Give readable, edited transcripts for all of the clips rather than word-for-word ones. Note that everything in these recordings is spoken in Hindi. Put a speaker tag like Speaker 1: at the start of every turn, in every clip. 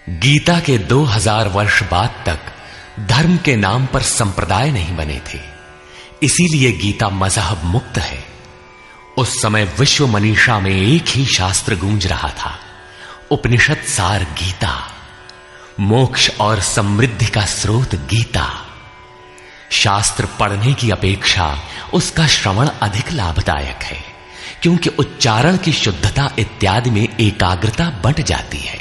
Speaker 1: गीता के 2000 वर्ष बाद तक धर्म के नाम पर संप्रदाय नहीं बने थे, इसीलिए गीता मजहब मुक्त है। उस समय विश्व मनीषा में एक ही शास्त्र गूंज रहा था, उपनिषद सार गीता, मोक्ष और समृद्धि का स्रोत गीता। शास्त्र पढ़ने की अपेक्षा उसका श्रवण अधिक लाभदायक है, क्योंकि उच्चारण की शुद्धता इत्यादि में एकाग्रता बंट जाती है।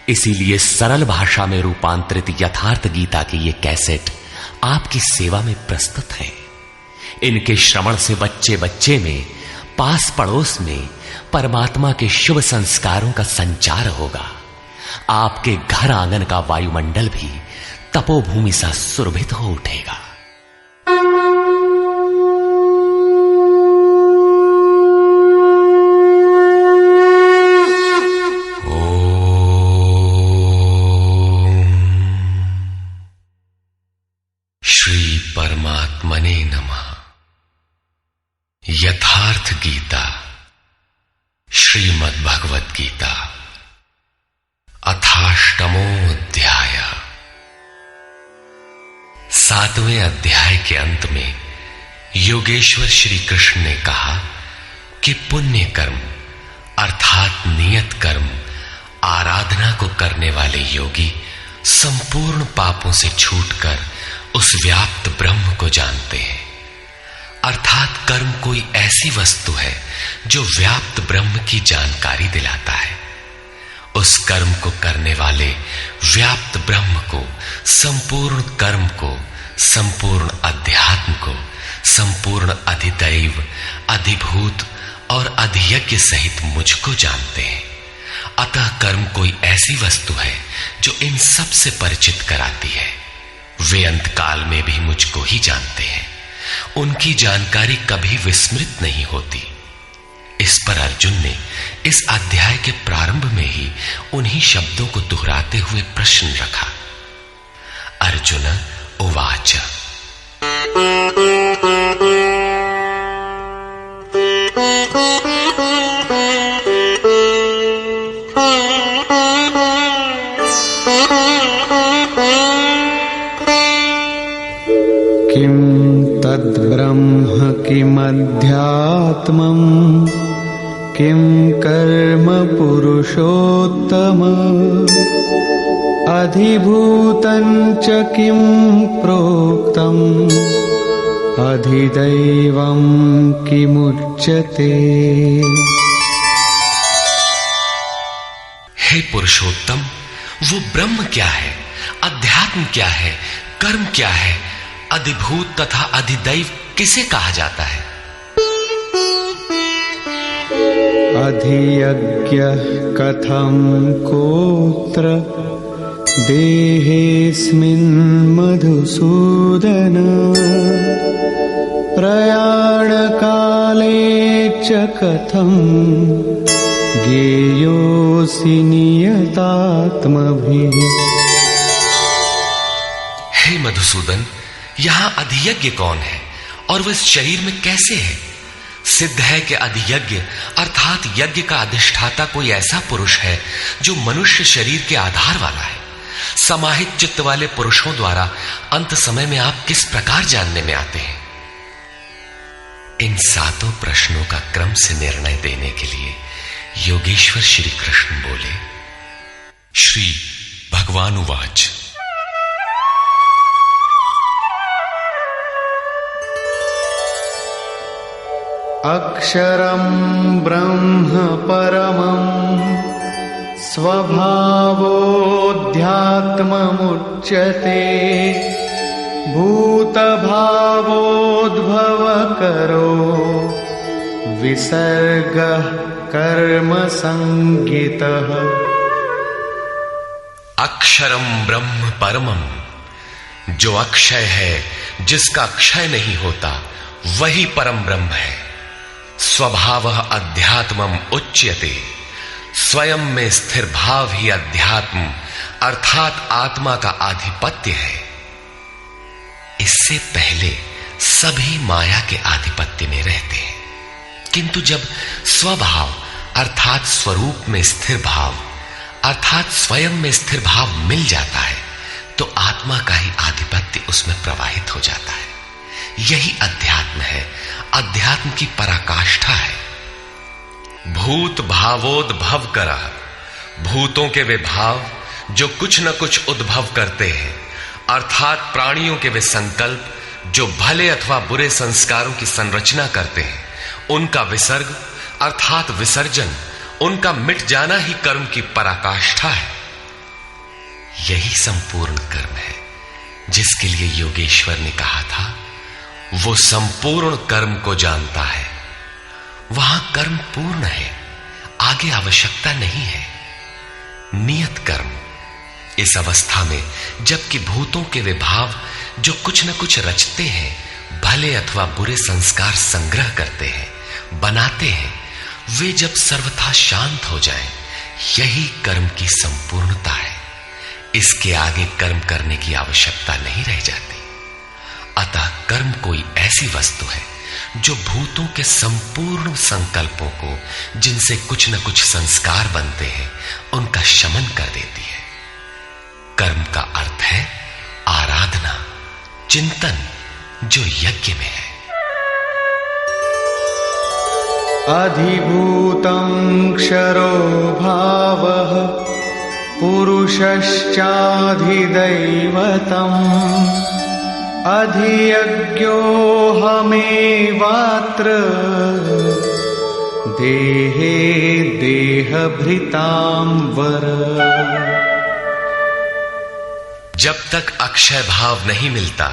Speaker 1: इसीलिए सरल भाषा में रूपांतरित यथार्थ गीता की ये कैसेट आपकी सेवा में प्रस्तुत है। इनके श्रवण से बच्चे बच्चे में, पास पड़ोस में परमात्मा के शुभ संस्कारों का संचार होगा। आपके घर आंगन का वायुमंडल भी तपोभूमि सा सुरभित हो उठेगा। श्री परमात्मने नमः। यथार्थ गीता, श्रीमद् भगवत गीता, अथाष्टमो अध्याय। 7वें अध्याय के अंत में योगेश्वर श्री कृष्ण ने कहा कि पुण्य कर्म अर्थात नियत कर्म आराधना को करने वाले योगी संपूर्ण पापों से छूटकर उस व्याप्त ब्रह्म को जानते हैं। अर्थात कर्म कोई ऐसी वस्तु है जो व्याप्त ब्रह्म की जानकारी दिलाता है। उस कर्म को करने वाले व्याप्त ब्रह्म को, संपूर्ण कर्म को, संपूर्ण अध्यात्म को, संपूर्ण अधिदैव, अधिभूत और अधियज्ञ सहित मुझको जानते हैं। अतः कर्म कोई ऐसी वस्तु है जो इन सब से परिचित कराती है। वे अंतकाल में भी मुझको ही जानते हैं। उनकी जानकारी कभी विस्मृत नहीं होती। इस पर अर्जुन ने इस अध्याय के प्रारंभ में ही उन्हीं शब्दों को दोहराते हुए प्रश्न रखा। अर्जुन उवाच।
Speaker 2: किं तद्ब्रह्म किमध्यात्मम् किं कर्म पुरुषोत्तम अधिभूतं च किं प्रोक्तम् अधिदैवं किमुच्यते।
Speaker 1: हे पुरुषोत्तम, वो ब्रह्म क्या है, अध्यात्म क्या है, कर्म क्या है, अधिभूत तथा अधिदैव किसे कहा जाता है?
Speaker 2: अधियज्ञः कथं कोत्र देहेऽस्मिन् मधुसूदन प्रयाणकाले च कथं ज्ञेयोऽसि नियतात्मभिः।
Speaker 1: हे मधुसूदन, यहां अधियज्ञ कौन है और वह इस शरीर में कैसे है? सिद्ध है कि अधियज्ञ अर्थात यज्ञ का अधिष्ठाता कोई ऐसा पुरुष है जो मनुष्य शरीर के आधार वाला है। समाहित चित्त वाले पुरुषों द्वारा अंत समय में आप किस प्रकार जानने में आते हैं? इन 7 प्रश्नों का क्रम से निर्णय देने के लिए योगेश्वर श्री कृष्ण बोले। श्री भगवान उवाच।
Speaker 2: अक्षरं ब्रह्म परमं स्वभावोऽध्यात्ममुच्यते भूतभावोद्भवकरो विसर्गः कर्म संज्ञितः।
Speaker 1: अक्षरम ब्रह्म परमम, जो अक्षय है, जिसका क्षय नहीं होता, वही परम ब्रह्म है। स्वभावः अध्यात्मम उच्यते, स्वयं में स्थिर भाव ही अध्यात्म अर्थात आत्मा का आधिपत्य है। इससे पहले सभी माया के आधिपत्य में रहते हैं, किंतु जब स्वभाव अर्थात स्वरूप में स्थिर भाव अर्थात स्वयं में स्थिर भाव मिल जाता है तो आत्मा का ही आधिपत्य उसमें प्रवाहित हो जाता है। यही अध्यात्म है, अध्यात्म की पराकाष्ठा है। भूत भावोद्भव करा, भूतों के वे भाव जो कुछ न कुछ उद्भव करते हैं, अर्थात प्राणियों के वे संकल्प जो भले अथवा बुरे संस्कारों की संरचना करते हैं, उनका विसर्ग अर्थात विसर्जन, उनका मिट जाना ही कर्म की पराकाष्ठा है। यही संपूर्ण कर्म है जिसके लिए योगेश्वर ने कहा था, वो संपूर्ण कर्म को जानता है। वहां कर्म पूर्ण है, आगे आवश्यकता नहीं है। नियत कर्म, इस अवस्था में जबकि भूतों के वे भाव जो कुछ न कुछ रचते हैं, भले अथवा बुरे संस्कार संग्रह करते हैं, बनाते हैं, वे जब सर्वथा शांत हो जाएं, यही कर्म की संपूर्णता है। इसके आगे कर्म करने की आवश्यकता नहीं रह जाती। अतः कर्म कोई ऐसी वस्तु है जो भूतों के संपूर्ण संकल्पों को, जिनसे कुछ न कुछ संस्कार बनते हैं, उनका शमन कर देती है। कर्म का अर्थ है आराधना, चिंतन, जो यज्ञ में है।
Speaker 2: अधिभूतं क्षरो भावः पुरुषश्चाधिदैवतम् अधियज्ञोऽहमेवात्र देहे देहभृतां वर।
Speaker 1: जब तक अक्षय भाव नहीं मिलता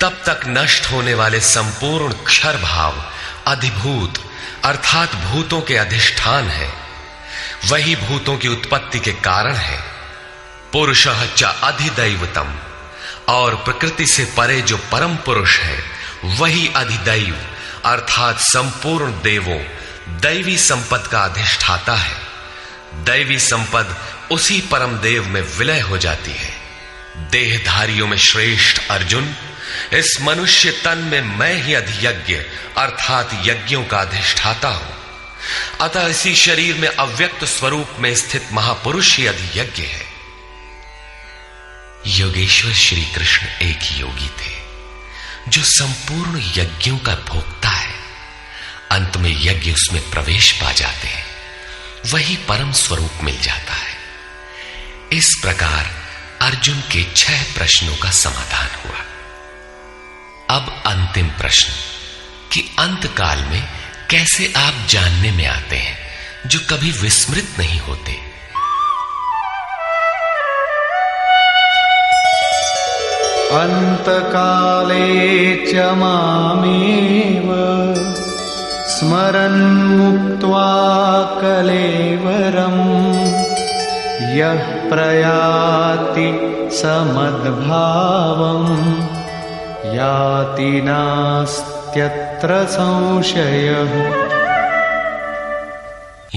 Speaker 1: तब तक नष्ट होने वाले संपूर्ण क्षर भाव अधिभूत अर्थात भूतों के अधिष्ठान है। वही भूतों की उत्पत्ति के कारण है। पुरुषः च अधिदैवतम, और प्रकृति से परे जो परम पुरुष है वही अधिदैव अर्थात संपूर्ण देवों, दैवी संपद का अधिष्ठाता है। दैवी संपद उसी परम देव में विलय हो जाती है। देहधारियों में श्रेष्ठ अर्जुन, इस मनुष्य तन में मैं ही अधियज्ञ अर्थात यज्ञों का अधिष्ठाता हूं। अतः इसी शरीर में अव्यक्त स्वरूप में स्थित महापुरुष ही अधियज्ञ है। योगेश्वर श्री कृष्ण एक योगी थे जो संपूर्ण यज्ञों का भोक्ता है। अंत में यज्ञ उसमें प्रवेश पा जाते हैं, वही परम स्वरूप मिल जाता है। इस प्रकार अर्जुन के 6 प्रश्नों का समाधान हुआ। अब अंतिम प्रश्न कि अंत काल में कैसे आप जानने में आते हैं जो कभी विस्मृत नहीं होते।
Speaker 2: अंतकाले च मामेव स्मरन् मुक्त्वा कलेवरम् यः प्रयाति समद्भावम् याति नास्त्यत्र संशयः।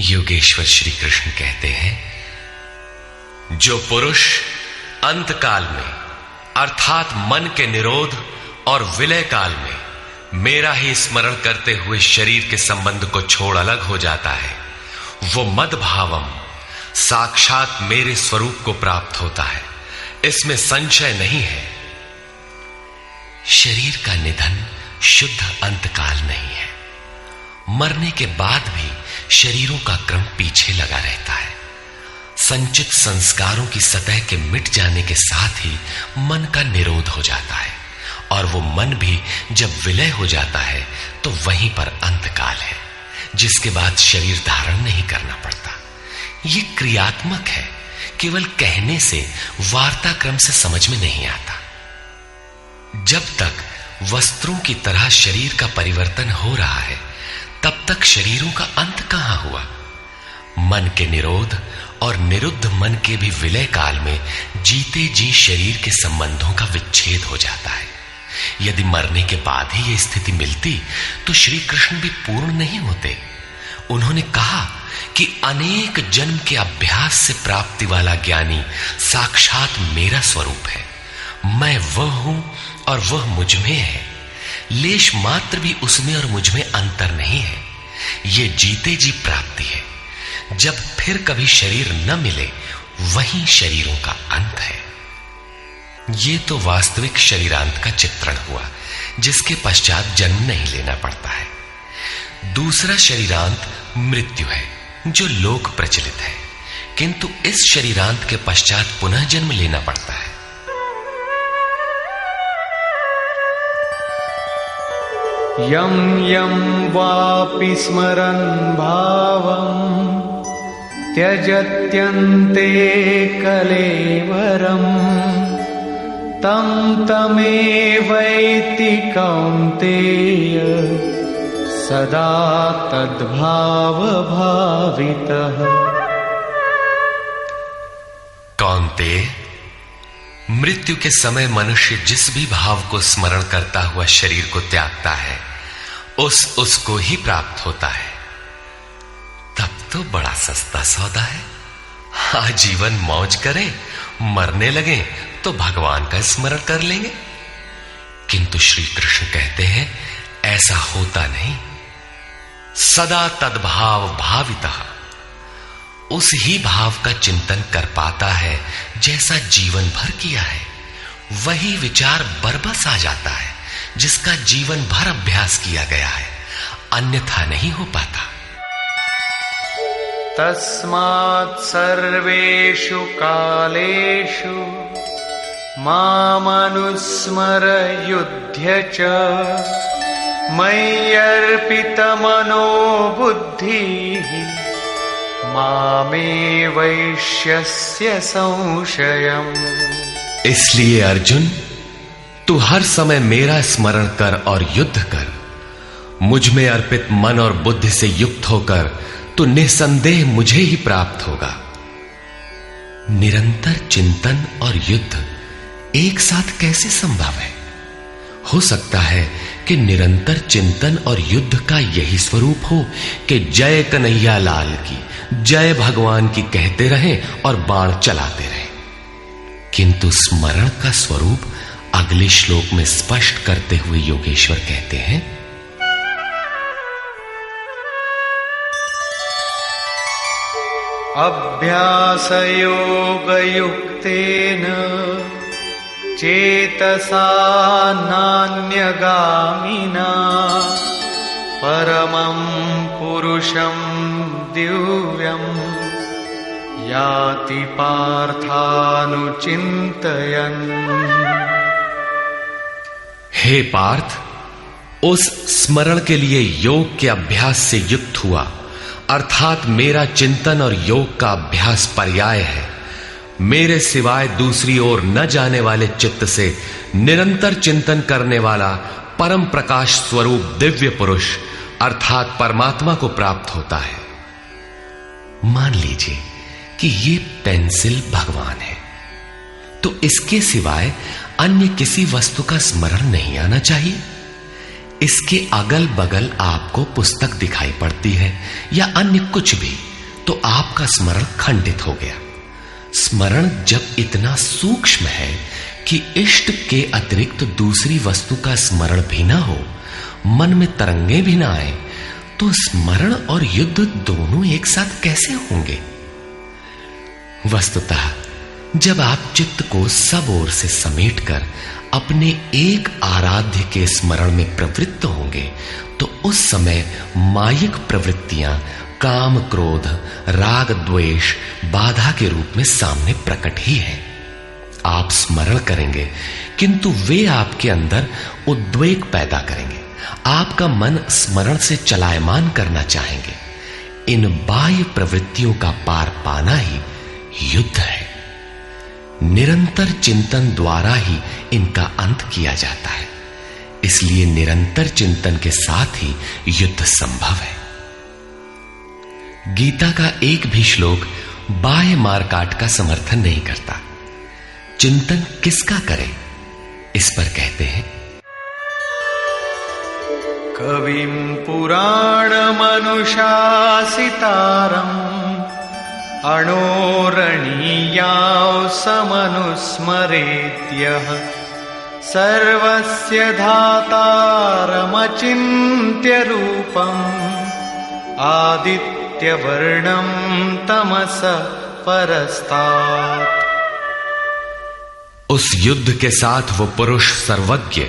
Speaker 1: योगेश्वर श्री कृष्ण कहते हैं, जो पुरुष अंत काल में अर्थात मन के निरोध और विलय काल में मेरा ही स्मरण करते हुए शरीर के संबंध को छोड़ अलग हो जाता है, वो मद्भावम साक्षात मेरे स्वरूप को प्राप्त होता है, इसमें संशय नहीं है। शरीर का निधन शुद्ध अंतकाल नहीं है। मरने के बाद भी शरीरों का क्रम पीछे लगा रहता है। संचित संस्कारों की सतह के मिट जाने के साथ ही मन का निरोध हो जाता है, और वो मन भी जब विलय हो जाता है तो वहीं पर अंतकाल है, जिसके बाद शरीर धारण नहीं करना पड़ता। ये क्रियात्मक है, केवल कहने से वार्ताक्रम से समझ में नहीं आता। जब तक वस्त्रों की तरह शरीर का परिवर्तन हो रहा है तब तक शरीरों का अंत कहां हुआ। मन के निरोध और निरुद्ध मन के भी विलय काल में जीते जी शरीर के संबंधों का विच्छेद हो जाता है। यदि मरने के बाद ही यह स्थिति मिलती तो श्री कृष्ण भी पूर्ण नहीं होते। उन्होंने कहा कि अनेक जन्म के अभ्यास से प्राप्ति वाला ज्ञानी साक्षात मेरा स्वरूप है। मैं वह हूं और वह मुझ में है। लेश मात्र भी उसमें और मुझ में अंतर नहीं है। यह जीते जी प्राप्ति है। जब फिर कभी शरीर न मिले वही शरीरों का अंत है। ये तो वास्तविक शरीरांत का चित्रण हुआ, जिसके पश्चात जन्म नहीं लेना पड़ता है। दूसरा शरीरांत मृत्यु है, जो लोक प्रचलित है, किंतु इस शरीरांत के पश्चात पुनः जन्म लेना पड़ता है।
Speaker 2: यं यं वापि स्मरन् भावं त्यजत्यन्ते कलेवरम् तं तमेवैति कौन्तेय सदा तद्भाव भावितः।
Speaker 1: कौन्तेय, मृत्यु के समय मनुष्य जिस भी भाव को स्मरण करता हुआ शरीर को त्यागता है, उसको ही प्राप्त होता है। तब तो बड़ा सस्ता सौदा है। आजीवन मौज करें, मरने लगे तो भगवान का स्मरण कर लेंगे। किंतु श्री कृष्ण कहते हैं ऐसा होता नहीं। सदा तद्भाव भावितः, उस ही भाव का चिंतन कर पाता है जैसा जीवन भर किया है। वही विचार बरबस आ जाता है जिसका जीवन भर अभ्यास किया गया है, अन्यथा नहीं हो पाता।
Speaker 2: तस्मात् सर्वेषु कालेषु मामनुस्मर युध्य च मय्यर्पितमनो बुद्धिः मामे वैश्यस्य संशयम्।
Speaker 1: इसलिए अर्जुन, तू हर समय मेरा स्मरण कर और युद्ध कर। मुझ में अर्पित मन और बुद्धि से युक्त होकर तू निसंदेह मुझे ही प्राप्त होगा। निरंतर चिंतन और युद्ध एक साथ कैसे संभव है? हो सकता है कि निरंतर चिंतन और युद्ध का यही स्वरूप हो कि जय कन्हैया लाल की, जय भगवान की कहते रहें और बाण चलाते रहें। किंतु स्मरण का स्वरूप अगले श्लोक में स्पष्ट करते हुए योगेश्वर कहते हैं,
Speaker 2: अभ्यासयोगयुक्तेन चेतसा नान्यगामिना परमं पुरुषं दिव्यं याति पार्थानुचिन्तयन्।
Speaker 1: हे पार्थ, उस स्मरण के लिए योग के अभ्यास से युक्त हुआ, अर्थात मेरा चिंतन और योग का अभ्यास पर्याय है। मेरे सिवाय दूसरी ओर न जाने वाले चित्त से निरंतर चिंतन करने वाला परम प्रकाश स्वरूप दिव्य पुरुष अर्थात परमात्मा को प्राप्त होता है। मान लीजिए कि ये पेंसिल भगवान है, तो इसके सिवाय अन्य किसी वस्तु का स्मरण नहीं आना चाहिए। इसके अगल बगल आपको पुस्तक दिखाई पड़ती है या अन्य कुछ भी, तो आपका स्मरण खंडित हो गया। स्मरण जब इतना सूक्ष्म है कि इष्ट के अतिरिक्त दूसरी वस्तु का स्मरण भी ना हो, मन में तरंगे भी ना आए, तो स्मरण और युद्ध दोनों एक साथ कैसे होंगे? वस्तुतः जब आप चित्त को सब ओर से समेटकर अपने एक आराध्य के स्मरण में प्रवृत्त होंगे, तो उस समय मायिक प्रवृत्तियां काम, क्रोध, राग, द्वेष बाधा के रूप में सामने प्रकट ही है। आप स्मरण करेंगे किंतु वे आपके अंदर उद्वेग पैदा करेंगे। आपका मन स्मरण से चलायमान करना चाहेंगे। इन बाह्य प्रवृत्तियों का पार पाना ही युद्ध है। निरंतर चिंतन द्वारा ही इनका अंत किया जाता है। इसलिए निरंतर चिंतन के साथ ही युद्ध संभव है। गीता का एक भी श्लोक बाह्य मारकाट का समर्थन नहीं करता। चिंतन किसका करें, इस पर कहते हैं,
Speaker 2: कविं पुराणमनुशासितारम् अणोरणीयां समनुस्मरेत्यः सर्वस्य धातारमचिन्त्य रूपम् आदित्यं नित्यवर्णं तमस परस्तात्।
Speaker 1: उस युद्ध के साथ वो पुरुष सर्वज्ञ,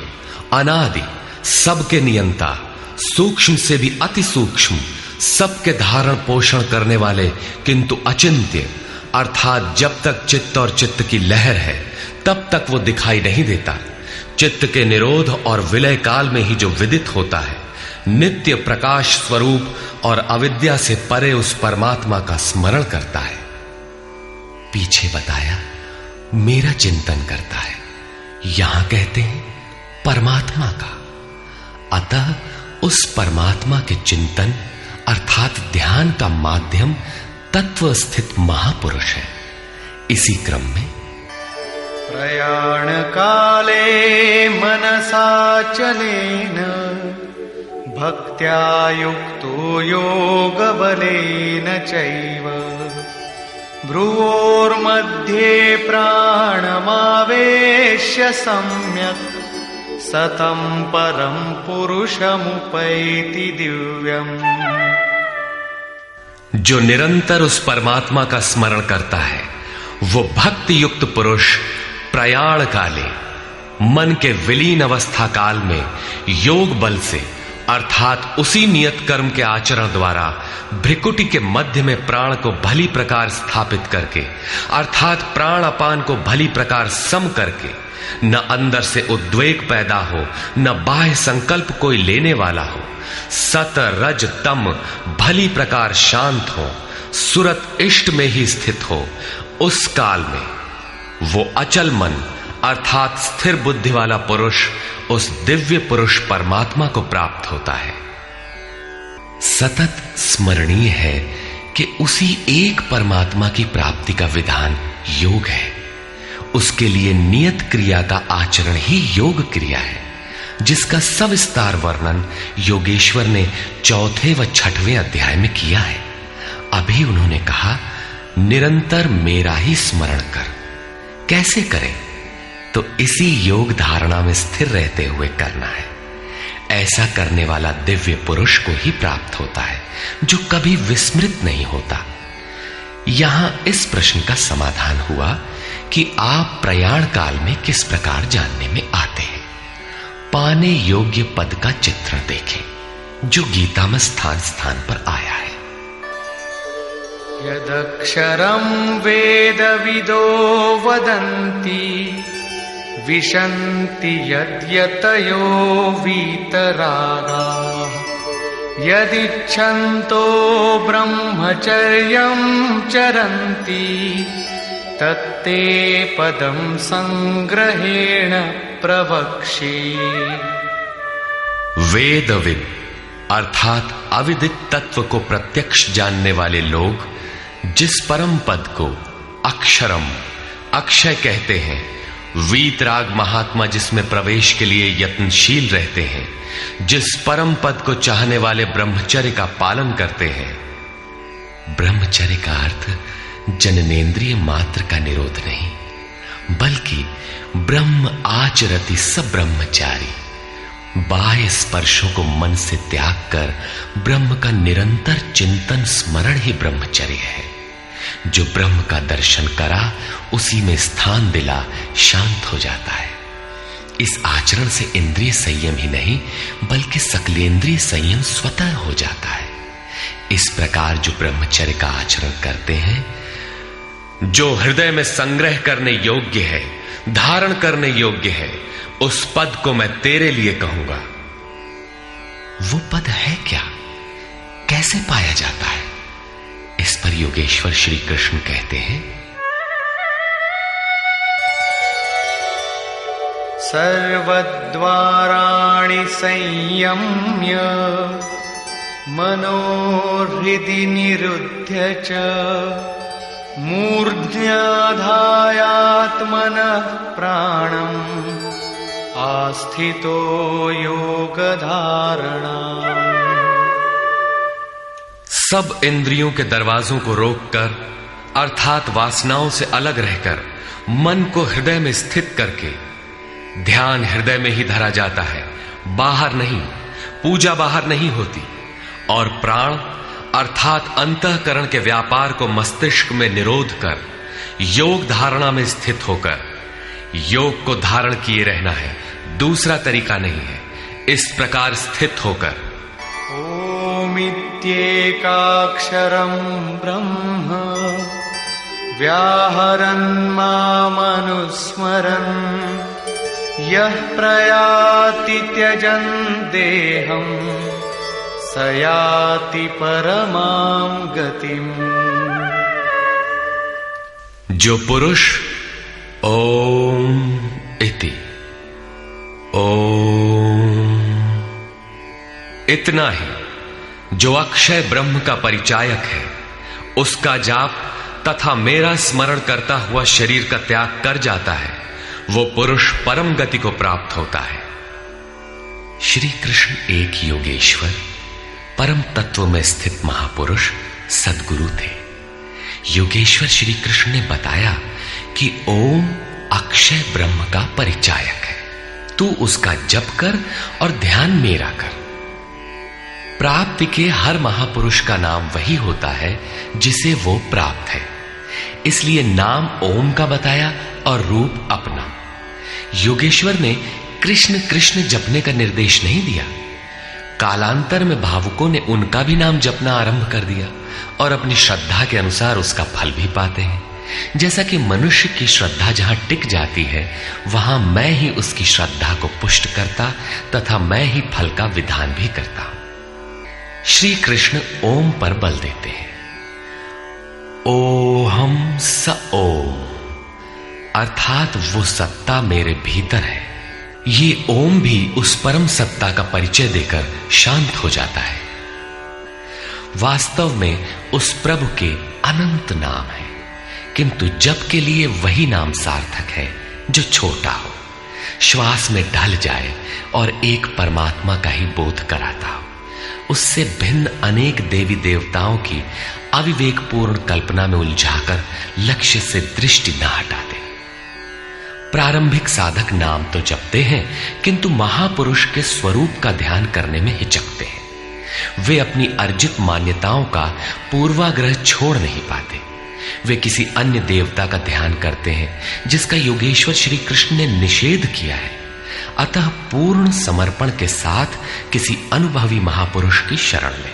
Speaker 1: अनादि, सबके नियंता, सूक्ष्म से भी अति सूक्ष्म, सबके धारण पोषण करने वाले किंतु अचिंत्य, अर्थात जब तक चित्त और चित्त की लहर है तब तक वो दिखाई नहीं देता। चित्त के निरोध और विलय काल में ही जो विदित होता है, नित्य प्रकाश स्वरूप और अविद्या से परे उस परमात्मा का स्मरण करता है। पीछे बताया मेरा चिंतन करता है, यहां कहते हैं परमात्मा का। अतः उस परमात्मा के चिंतन अर्थात ध्यान का माध्यम तत्व स्थित महापुरुष है। इसी क्रम में
Speaker 2: प्रयाण काले मनसाचलेन भक्त्या युक्तो योग बलेन चैव भ्रुवोर्मध्ये प्राणमावेश्य सम्यक् सतं परं पुरुषमुपैति दिव्यम्।
Speaker 1: जो निरंतर उस परमात्मा का स्मरण करता है वो भक्ति युक्त पुरुष प्रयाण काले, मन के विलीन अवस्था काल में योग बल से अर्थात उसी नियत कर्म के आचरण द्वारा भ्रिकुटी के मध्य में प्राण को भली प्रकार स्थापित करके अर्थात प्राण अपान को भली प्रकार सम करके न अंदर से उद्वेग पैदा हो न बाह्य संकल्प कोई लेने वाला हो, सत रज तम भली प्रकार शांत हो, सुरत इष्ट में ही स्थित हो, उस काल में वो अचल मन अर्थात स्थिर बुद्धि वाला पुरुष उस दिव्य पुरुष परमात्मा को प्राप्त होता है। सतत स्मरणीय है कि उसी एक परमात्मा की प्राप्ति का विधान योग है। उसके लिए नियत क्रिया का आचरण ही योग क्रिया है, जिसका सविस्तार वर्णन योगेश्वर ने 4वें व 6वें अध्याय में किया है। अभी उन्होंने कहा निरंतर मेरा ही स्मरण कर। कैसे करें? तो इसी योग धारणा में स्थिर रहते हुए करना है। ऐसा करने वाला दिव्य पुरुष को ही प्राप्त होता है, जो कभी विस्मृत नहीं होता। यहां इस प्रश्न का समाधान हुआ कि आप प्रयाण काल में किस प्रकार जानने में आते हैं। पाने योग्य पद का चित्रण देखें, जो गीता में स्थान स्थान पर आया है।
Speaker 2: यदक्षरं वेदविदो वदन्ति विशन्ति यद्यतयो वीतरागाः यदिच्छन्तो ब्रह्मचर्यं चरन्ति तत्ते पदं संग्रहेण प्रवक्ष्ये।
Speaker 1: वेदविद अर्थात अविदित तत्व को प्रत्यक्ष जानने वाले लोग जिस परम पद को अक्षरम अक्षय कहते हैं, वीतराग महात्मा जिसमें प्रवेश के लिए यत्नशील रहते हैं, जिस परम पद को चाहने वाले ब्रह्मचर्य का पालन करते हैं। ब्रह्मचर्य का अर्थ जननेन्द्रिय मात्र का निरोध नहीं, बल्कि ब्रह्म आचरति सब ब्रह्मचारी, बाह्य स्पर्शों को मन से त्याग कर ब्रह्म का निरंतर चिंतन स्मरण ही ब्रह्मचर्य है। जो ब्रह्म का दर्शन करा उसी में स्थान दिला शांत हो जाता है। इस आचरण से इंद्रिय संयम ही नहीं बल्कि सकलेंद्रिय संयम स्वतः हो जाता है। इस प्रकार जो ब्रह्मचर्य का आचरण करते हैं, जो हृदय में संग्रह करने योग्य है, धारण करने योग्य है, उस पद को मैं तेरे लिए कहूंगा। वो पद है क्या? कैसे पाया जाता है? इस पर योगेश्वर श्री कृष्ण कहते हैं,
Speaker 2: सर्वद्वाराणि संयम्य मनोहृदि निरुध्य च मूर्ध्याधायात्मनः प्राणम् आस्थितो योगधारणा।
Speaker 1: सब इंद्रियों के दरवाजों को रोककर अर्थात वासनाओं से अलग रहकर मन को हृदय में स्थित करके ध्यान हृदय में ही धरा जाता है, बाहर नहीं। पूजा बाहर नहीं होती। और प्राण अर्थात अंतःकरण के व्यापार को मस्तिष्क में निरोध कर योग धारणा में स्थित होकर योग को धारण किए रहना है, दूसरा तरीका नहीं है। इस प्रकार स्थित होकर
Speaker 2: ओमित्येकाक्षरं ब्रह्म व्याहरन् मामनुस्मरन् यः प्रयाति त्यजन् देहं स याति परमां गतिम्।
Speaker 1: जो पुरुष ओम इति ओम इतना ही जो अक्षय ब्रह्म का परिचायक है उसका जाप तथा मेरा स्मरण करता हुआ शरीर का त्याग कर जाता है, वो पुरुष परम गति को प्राप्त होता है। श्री कृष्ण एक योगेश्वर परम तत्व में स्थित महापुरुष सद्गुरु थे। योगेश्वर श्री कृष्ण ने बताया कि ओम अक्षय ब्रह्म का परिचायक है, तू उसका जप कर और ध्यान मेरा कर। प्राप्ति के हर महापुरुष का नाम वही होता है जिसे वो प्राप्त है, इसलिए नाम ओम का बताया और रूप अपना। योगेश्वर ने कृष्ण कृष्ण जपने का निर्देश नहीं दिया। कालांतर में भावुकों ने उनका भी नाम जपना आरंभ कर दिया और अपनी श्रद्धा के अनुसार उसका फल भी पाते हैं। जैसा कि मनुष्य की श्रद्धा जहां टिक जाती है वहां मैं ही उसकी श्रद्धा को पुष्ट करता तथा मैं ही फल का विधान भी करता हूं। श्री कृष्ण ओम पर बल देते हैं। ओहम स ओम अर्थात वो सत्ता मेरे भीतर है। ये ओम भी उस परम सत्ता का परिचय देकर शांत हो जाता है। वास्तव में उस प्रभु के अनंत नाम है, किंतु जप के लिए वही नाम सार्थक है जो छोटा हो, श्वास में ढल जाए और एक परमात्मा का ही बोध कराता हो। उससे भिन्न अनेक देवी देवताओं की अविवेकपूर्ण कल्पना में उलझाकर लक्ष्य से दृष्टि न हटा दे। प्रारंभिक साधक नाम तो जपते हैं, किंतु महापुरुष के स्वरूप का ध्यान करने में हिचकते हैं। वे अपनी अर्जित मान्यताओं का पूर्वाग्रह छोड़ नहीं पाते। वे किसी अन्य देवता का ध्यान करते हैं जिसका योगेश्वर श्री कृष्ण ने निषेध किया है। अतः पूर्ण समर्पण के साथ किसी अनुभवी महापुरुष की शरण लें।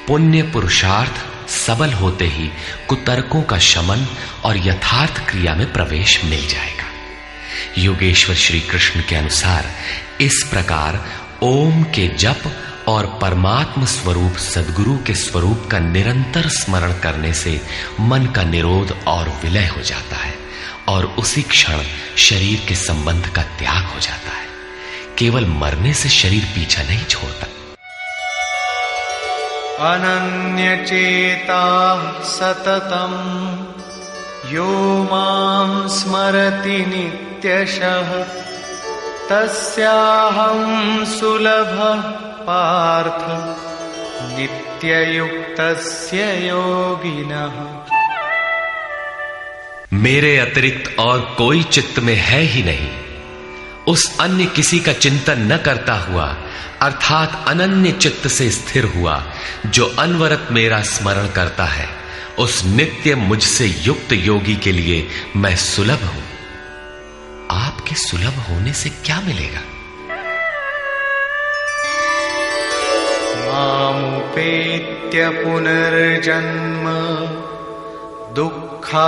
Speaker 1: पुण्य पुरुषार्थ सबल होते ही कुतर्कों का शमन और यथार्थ क्रिया में प्रवेश मिल जाएगा। योगेश्वर श्री कृष्ण के अनुसार इस प्रकार ओम के जप और परमात्म स्वरूप सद्गुरु के स्वरूप का निरंतर स्मरण करने से मन का निरोध और विलय हो जाता है और उसी क्षण शरीर के संबंध का त्याग हो जाता है। केवल मरने से शरीर पीछा नहीं छोड़ता।
Speaker 2: अनन्यचेता सततम यो मां स्मरति नित्यशः तस्याहं सुलभः पार्थ नित्ययुक्तस्य योगिनः।
Speaker 1: मेरे अतिरिक्त और कोई चित्त में है ही नहीं। उस अन्य किसी का चिंतन न करता हुआ अर्थात अनन्य चित्त से स्थिर हुआ जो अनवरत मेरा स्मरण करता है, उस नित्य मुझसे युक्त योगी के लिए मैं सुलभ हूं। आपके सुलभ होने से क्या मिलेगा?
Speaker 2: मामुपेत्य पुनर्जन्म दुःखालयमशाश्वतम्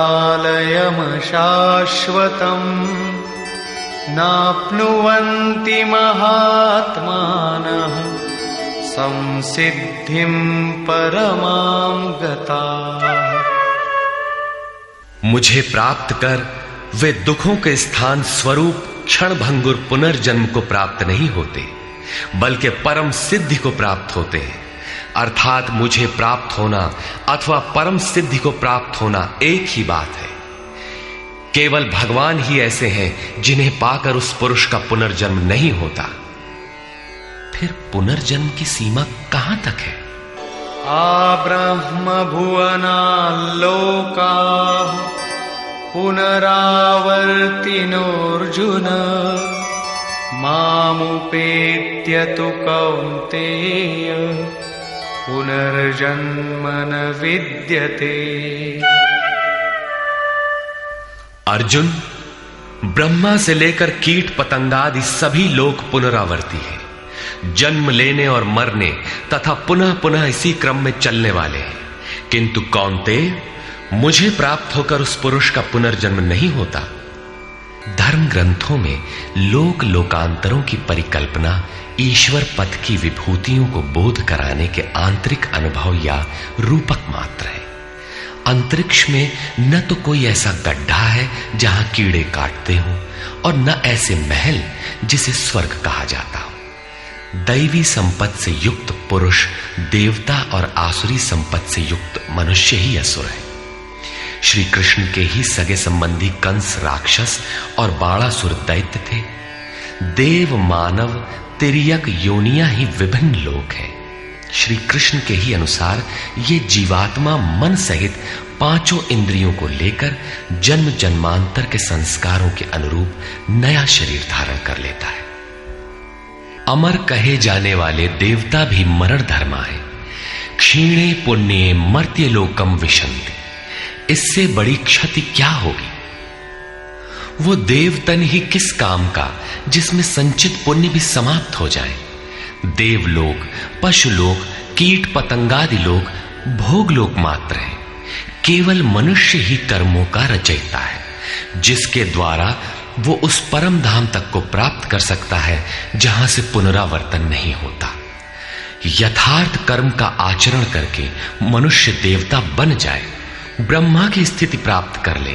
Speaker 2: नाप्नुवन्ति महात्मानः संसिद्धिं परमां गताः।
Speaker 1: मुझे प्राप्त कर वे दुखों के स्थान स्वरूप क्षण भंगुर पुनर्जन्म को प्राप्त नहीं होते, बल्कि परम सिद्धि को प्राप्त होते हैं। अर्थात मुझे प्राप्त होना अथवा परम सिद्धि को प्राप्त होना एक ही बात है। केवल भगवान ही ऐसे हैं जिन्हें पाकर उस पुरुष का पुनर्जन्म नहीं होता। फिर पुनर्जन्म की सीमा कहां तक है?
Speaker 2: आब्रह्म भुवनाल्लोकाः पुनरावर्तिनोऽर्जुन मामुपेत्य तु कौन्तेय पुनर्जन्म न विद्यते।
Speaker 1: अर्जुन, ब्रह्मा से लेकर कीट पतंगादि सभी लोग पुनरावर्ती हैं, जन्म लेने और मरने तथा पुनः पुनः इसी क्रम में चलने वाले हैं। किंतु कौन्तेय, मुझे प्राप्त होकर उस पुरुष का पुनर्जन्म नहीं होता। धर्म ग्रंथों में लोक लोकांतरों की परिकल्पना ईश्वर पद की विभूतियों को बोध कराने के आंतरिक अनुभव या रूपक मात्र है। अंतरिक्ष में न तो कोई ऐसा गड्ढा है जहां कीड़े काटते हों, और न ऐसे महल जिसे स्वर्ग कहा जाता हो। दैवी संपत्ति से युक्त पुरुष देवता और आसुरी संपत्ति से युक्त मनुष्य ही असुर है। श्री कृष्ण के ही सगे संबंधी कंस राक्षस और बाणासुर दैत्य थे। देव मानव तिर्यक योनियां ही विभिन्न लोक हैं। श्री कृष्ण के ही अनुसार ये जीवात्मा मन सहित पांचों इंद्रियों को लेकर जन्म जन्मांतर के संस्कारों के अनुरूप नया शरीर धारण कर लेता है। अमर कहे जाने वाले देवता भी मरण धर्मा है। क्षीणे पुण्ये मर्त्य लोकम विशन्ति। इससे बड़ी क्षति क्या होगी? वो देवतन ही किस काम का जिसमें संचित पुण्य भी समाप्त हो जाए। देवलोक, पशुलोक, कीट पतंगादि लोक भोगलोक मात्र है। केवल मनुष्य ही कर्मों का रचयिता है, जिसके द्वारा वो उस परम धाम तक को प्राप्त कर सकता है जहां से पुनरावर्तन नहीं होता। यथार्थ कर्म का आचरण करके मनुष्य देवता बन जाए, ब्रह्मा की स्थिति प्राप्त कर ले,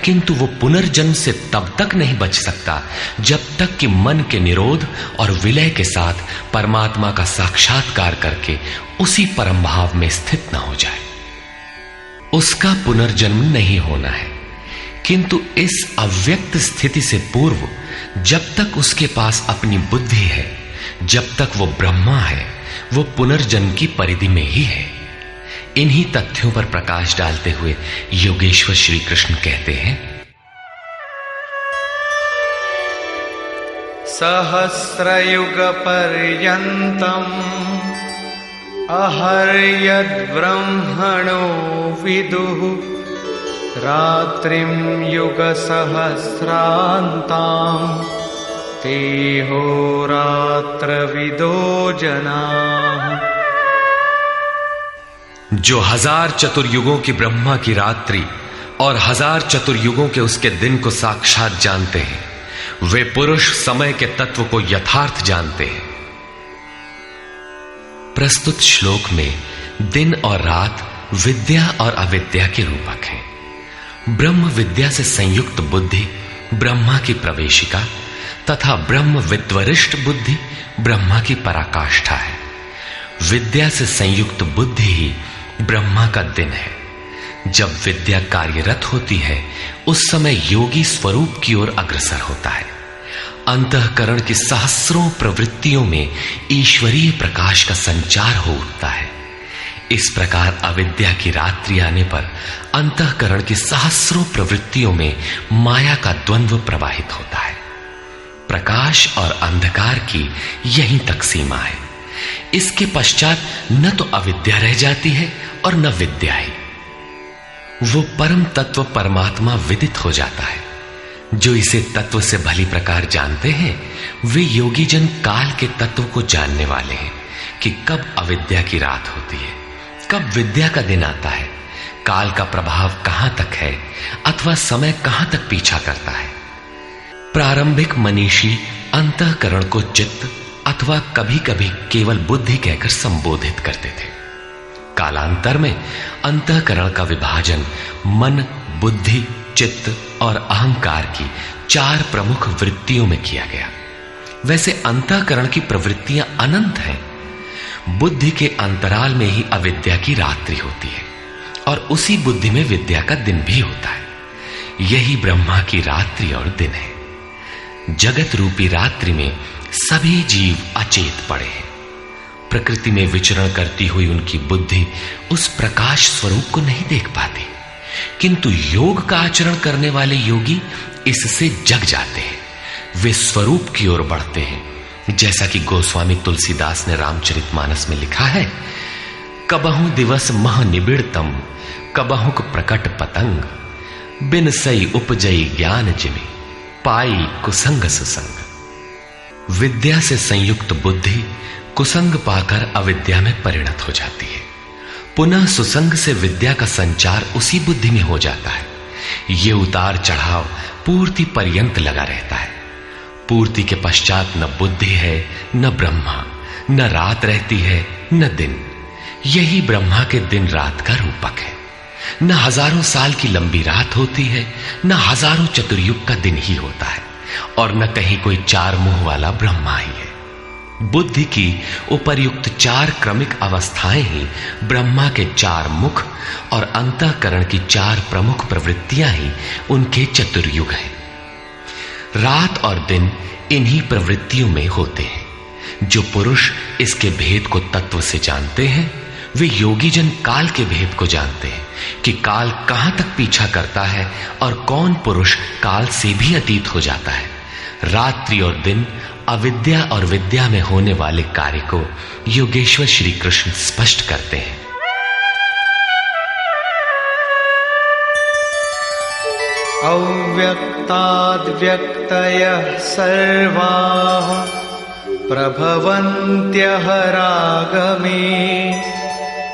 Speaker 1: किंतु वो पुनर्जन्म से तब तक नहीं बच सकता जब तक कि मन के निरोध और विलय के साथ परमात्मा का साक्षात्कार करके उसी परम भाव में स्थित न हो जाए। उसका पुनर्जन्म नहीं होना है, किंतु इस अव्यक्त स्थिति से पूर्व जब तक उसके पास अपनी बुद्धि है, जब तक वो ब्रह्मा है, वो पुनर्जन्म की परिधि में ही है। इन्हीं तथ्यों पर प्रकाश डालते हुए योगेश्वर श्री कृष्ण कहते हैं,
Speaker 2: सहस्रयुग पर्यन्तम् अहर्यद् ब्रह्मणो विदुः रात्रिं युग सहस्रान्तां तेहो रात्रविदो जनाः।
Speaker 1: जो 1000 चतुर्युगों की ब्रह्मा की रात्रि और 1000 चतुर्युगों के उसके दिन को साक्षात जानते हैं, वे पुरुष समय के तत्व को यथार्थ जानते हैं। प्रस्तुत श्लोक में दिन और रात विद्या और अविद्या के रूपक हैं। ब्रह्म विद्या से संयुक्त बुद्धि ब्रह्मा की प्रवेशिका तथा ब्रह्म विद्वरिष्ठ बुद्धि ब्रह्मा की पराकाष्ठा है। विद्या से संयुक्त बुद्धि ही ब्रह्मा का दिन है। जब विद्या कार्यरत होती है, उस समय योगी स्वरूप की ओर अग्रसर होता है। अंतःकरण की सहस्रों प्रवृत्तियों में ईश्वरीय प्रकाश का संचार हो उठता है। इस प्रकार अविद्या की रात्रि आने पर अंतःकरण की सहस्रों प्रवृत्तियों में माया का द्वंद्व प्रवाहित होता है। प्रकाश और अंधकार की यहीं तक सीमा है। इसके पश्चात न तो अविद्या रह जाती है और न विद्या ही। वो परम तत्व परमात्मा विदित हो जाता है। जो इसे तत्व से भली प्रकार जानते हैं, वे योगी जन काल के तत्व को जानने वाले हैं कि कब अविद्या की रात होती है, कब विद्या का दिन आता है, काल का प्रभाव कहां तक है अथवा समय कहां तक पीछा करता है। प्रारंभिक मनीषी अंतःकरण को चित्त अथवा कभी कभी केवल बुद्धि कहकर संबोधित करते थे। कालांतर में अंतःकरण का विभाजन मन, बुद्धि, चित्त और अहंकार की 4 प्रमुख वृत्तियों में किया गया। वैसे अंतःकरण की प्रवृत्तियां अनंत हैं। बुद्धि के अंतराल में ही अविद्या की रात्रि होती है और उसी बुद्धि में विद्या का दिन भी होता है। यही ब्रह्मा की रात्रि और दिन है। जगत रूपी रात्रि में सभी जीव अचेत पड़े हैं। प्रकृति में विचरण करती हुई उनकी बुद्धि उस प्रकाश स्वरूप को नहीं देख पाती, किंतु योग का आचरण करने वाले योगी इससे जग जाते हैं। वे स्वरूप की ओर बढ़ते हैं। जैसा कि गोस्वामी तुलसीदास ने रामचरितमानस में लिखा है, कबहु दिवस मह निबिड़तम, कबहुक प्रकट पतंग, बिन सई उपजई ज्ञान जिमि, पाई कुसंग सुसंग। विद्या से संयुक्त बुद्धि कुसंग पाकर अविद्या में परिणत हो जाती है। पुनः सुसंग से विद्या का संचार उसी बुद्धि में हो जाता है। ये उतार चढ़ाव पूर्ति पर्यंत लगा रहता है। पूर्ति के पश्चात न बुद्धि है न ब्रह्मा, न रात रहती है न दिन। यही ब्रह्मा के दिन रात का रूपक है। न हजारों साल की लंबी रात होती है, न हजारों चतुर्युग का दिन ही होता है, और न कहीं कोई चार मुंह वाला ब्रह्मा ही है। बुद्धि की उपर्युक्त चार क्रमिक अवस्थाएं ही ब्रह्मा के चार मुख और अंतःकरण की चार प्रमुख प्रवृत्तियां ही उनके चतुर्युग हैं। रात और दिन इन्हीं प्रवृत्तियों में होते हैं। जो पुरुष इसके भेद को तत्व से जानते हैं, वे योगी जन काल के भेद को जानते हैं कि काल कहां तक पीछा करता है और कौन पुरुष काल से भी अतीत हो जाता है। रात्रि और दिन, अविद्या और विद्या में होने वाले कार्य को योगेश्वर श्री कृष्ण स्पष्ट करते हैं।
Speaker 2: अव्यक्ताद्व्यक्तयः सर्वाः प्रभवन्त्यः रागमे,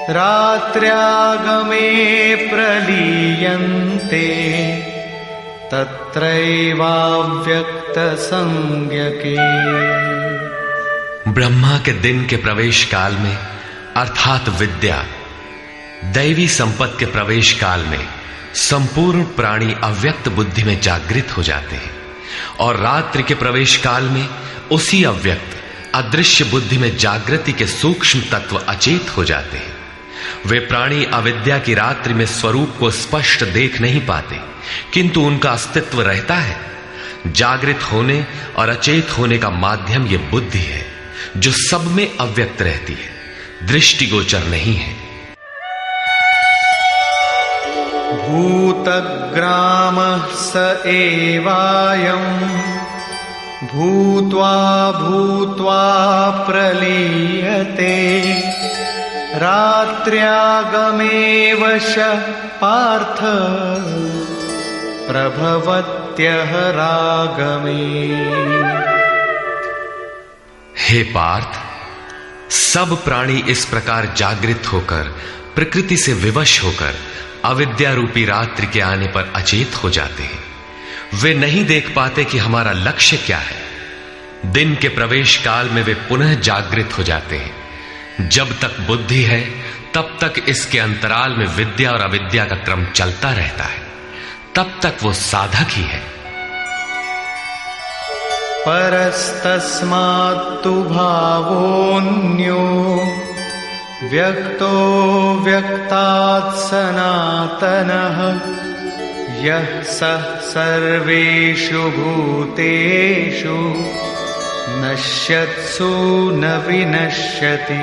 Speaker 2: रात्र्यागमे प्रलीयन्ते, तत्रैवाव्यक्त संज्ञके।
Speaker 1: ब्रह्मा के दिन के प्रवेश काल में अर्थात विद्या, दैवी संपत्ति के प्रवेश काल में संपूर्ण प्राणी अव्यक्त बुद्धि में जागृत हो जाते हैं, और रात्रि के प्रवेश काल में उसी अव्यक्त अदृश्य बुद्धि में जागृति के सूक्ष्म तत्व अचेत हो जाते हैं। वे प्राणी अविद्या की रात्रि में स्वरूप को स्पष्ट देख नहीं पाते, किंतु उनका अस्तित्व रहता है। जागृत होने और अचेत होने का माध्यम यह बुद्धि है, जो सब में अव्यक्त रहती है, दृष्टिगोचर नहीं है।
Speaker 2: भूतग्रामः स एवायम्, भूत्वा भूत्वा प्रलीयते, रात्र्यागमे वशः पार्थ, प्रभवत्यः रागमे।
Speaker 1: हे पार्थ, सब प्राणी इस प्रकार जागृत होकर, प्रकृति से विवश होकर अविद्या रूपी रात्रि के आने पर अचेत हो जाते हैं। वे नहीं देख पाते कि हमारा लक्ष्य क्या है। दिन के प्रवेश काल में वे पुनः जागृत हो जाते हैं। जब तक बुद्धि है तब तक इसके अंतराल में विद्या और अविद्या का क्रम चलता रहता है, तब तक वो साधक ही है।
Speaker 2: परस्तस्मात्तु भावोऽन्यो, व्यक्तो व्यक्तात् सनातनः, यः सः सर्वेषु भूतेषु नश्यत्सु न विनश्यति।